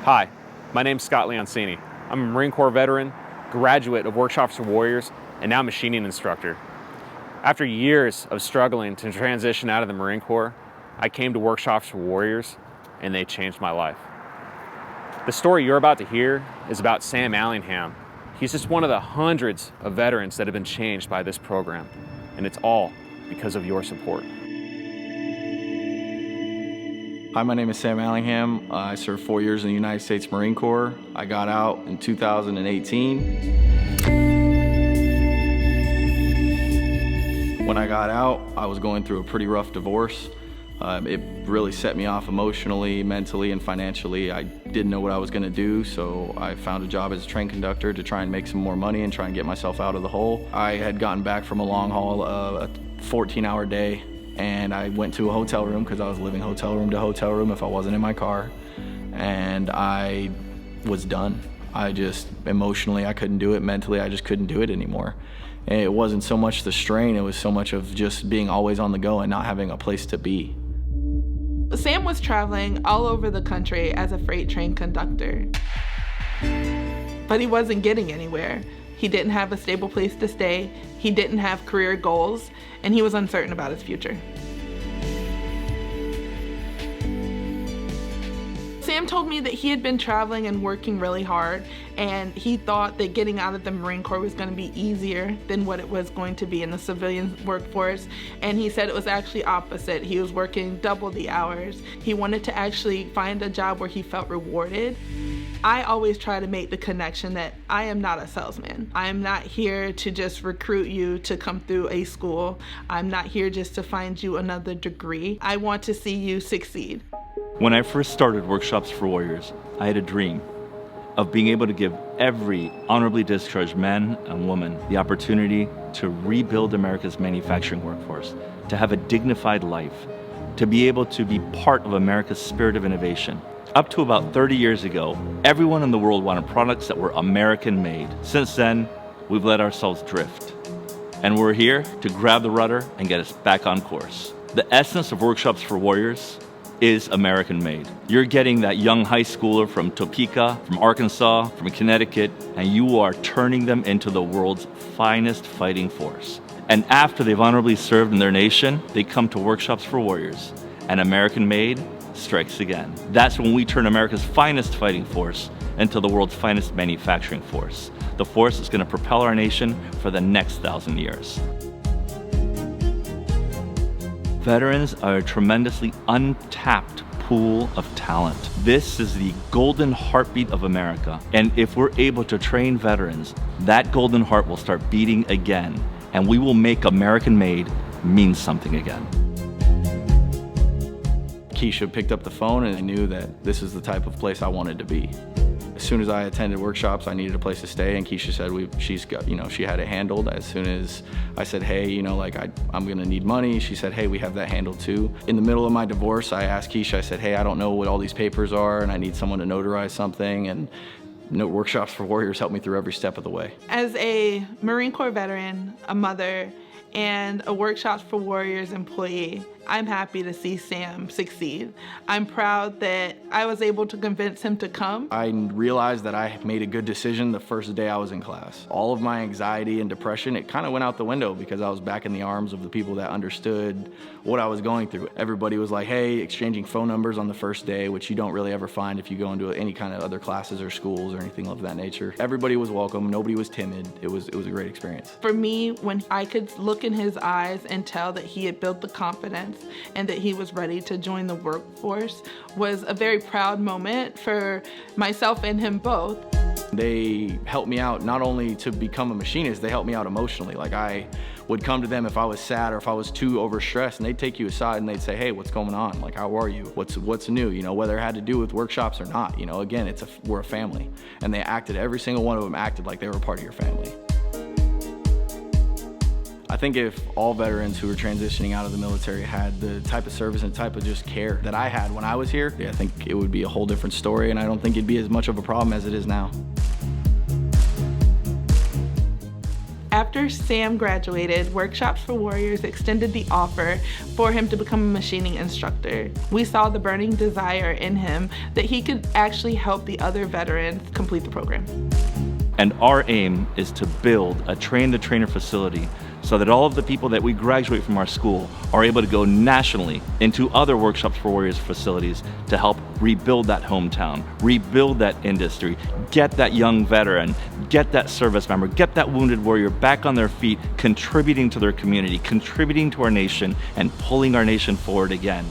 Hi, my name's Scott Leoncini. I'm a Marine Corps veteran, graduate of Workshops for Warriors, and now machining instructor. After years of struggling to transition out of the Marine Corps, I came to Workshops for Warriors, and they changed my life. The story you're about to hear is about Sam Allingham. He's just one of the hundreds of veterans that have been changed by this program, and it's all because of your support. Hi, my name is Sam Allingham. I served 4 years in the United States Marine Corps. I got out in 2018. When I got out, I was going through a pretty rough divorce. It really set me off emotionally, mentally, and financially. I didn't know what I was going to do, so I found a job as a train conductor to try and make some more money and try and get myself out of the hole. I had gotten back from a long haul, a 14-hour day, and I went to a hotel room because I was living hotel room to hotel room if I wasn't in my car, and I was done. I just, emotionally, I couldn't do it. Mentally, I just couldn't do it anymore. And it wasn't so much the strain, it was so much of just being always on the go and not having a place to be. Sam was traveling all over the country as a freight train conductor, but he wasn't getting anywhere. He didn't have a stable place to stay, he didn't have career goals, and he was uncertain about his future. Sam told me that he had been traveling and working really hard, and he thought that getting out of the Marine Corps was going to be easier than what it was going to be in the civilian workforce. And he said it was actually opposite. He was working double the hours. He wanted to actually find a job where he felt rewarded. I always try to make the connection that I am not a salesman. I am not here to just recruit you to come through a school. I'm not here just to find you another degree. I want to see you succeed. When I first started Workshops for Warriors, I had a dream of being able to give every honorably discharged man and woman the opportunity to rebuild America's manufacturing workforce, to have a dignified life, to be able to be part of America's spirit of innovation. Up to about 30 years ago, everyone in the world wanted products that were American-made. Since then, we've let ourselves drift. And we're here to grab the rudder and get us back on course. The essence of Workshops for Warriors is American-made. You're getting that young high schooler from Topeka, from Arkansas, from Connecticut, and you are turning them into the world's finest fighting force. And after they've honorably served in their nation, they come to Workshops for Warriors, and American-made strikes again. That's when we turn America's finest fighting force into the world's finest manufacturing force, the force that's going to propel our nation for the next 1,000 years. Veterans are a tremendously untapped pool of talent. This is the golden heartbeat of America. And if we're able to train veterans, that golden heart will start beating again, and we will make American-made mean something again. Keisha picked up the phone and I knew that this is the type of place I wanted to be. As soon as I attended workshops, I needed a place to stay, and Keisha said she's got, she had it handled. As soon as I said, hey, I'm gonna need money, she said, hey, we have that handled too. In the middle of my divorce, I asked Keisha, I said, hey, I don't know what all these papers are, and I need someone to notarize something, and Workshops for Warriors helped me through every step of the way. As a Marine Corps veteran, a mother, and a Workshops for Warriors employee, I'm happy to see Sam succeed. I'm proud that I was able to convince him to come. I realized that I made a good decision the first day I was in class. All of my anxiety and depression, it kind of went out the window because I was back in the arms of the people that understood what I was going through. Everybody was like, hey, exchanging phone numbers on the first day, which you don't really ever find if you go into any kind of other classes or schools or anything of that nature. Everybody was welcome, nobody was timid. It was a great experience. For me, when I could look in his eyes and tell that he had built the confidence and that he was ready to join the workforce was a very proud moment for myself and him both. They helped me out not only to become a machinist, they helped me out emotionally. Like, I would come to them if I was sad or if I was too overstressed, and they'd take you aside and they'd say, hey, what's going on? Like, how are you? What's new? Whether it had to do with workshops or not. Again, we're a family. And they every single one of them acted like they were part of your family. I think if all veterans who are transitioning out of the military had the type of service and type of just care that I had when I was here, I think it would be a whole different story, and I don't think it'd be as much of a problem as it is now. After Sam graduated, Workshops for Warriors extended the offer for him to become a machining instructor. We saw the burning desire in him that he could actually help the other veterans complete the program. And our aim is to build a train-the-trainer facility so that all of the people that we graduate from our school are able to go nationally into other Workshops for Warriors facilities to help rebuild that hometown, rebuild that industry, get that young veteran, get that service member, get that wounded warrior back on their feet, contributing to their community, contributing to our nation, and pulling our nation forward again.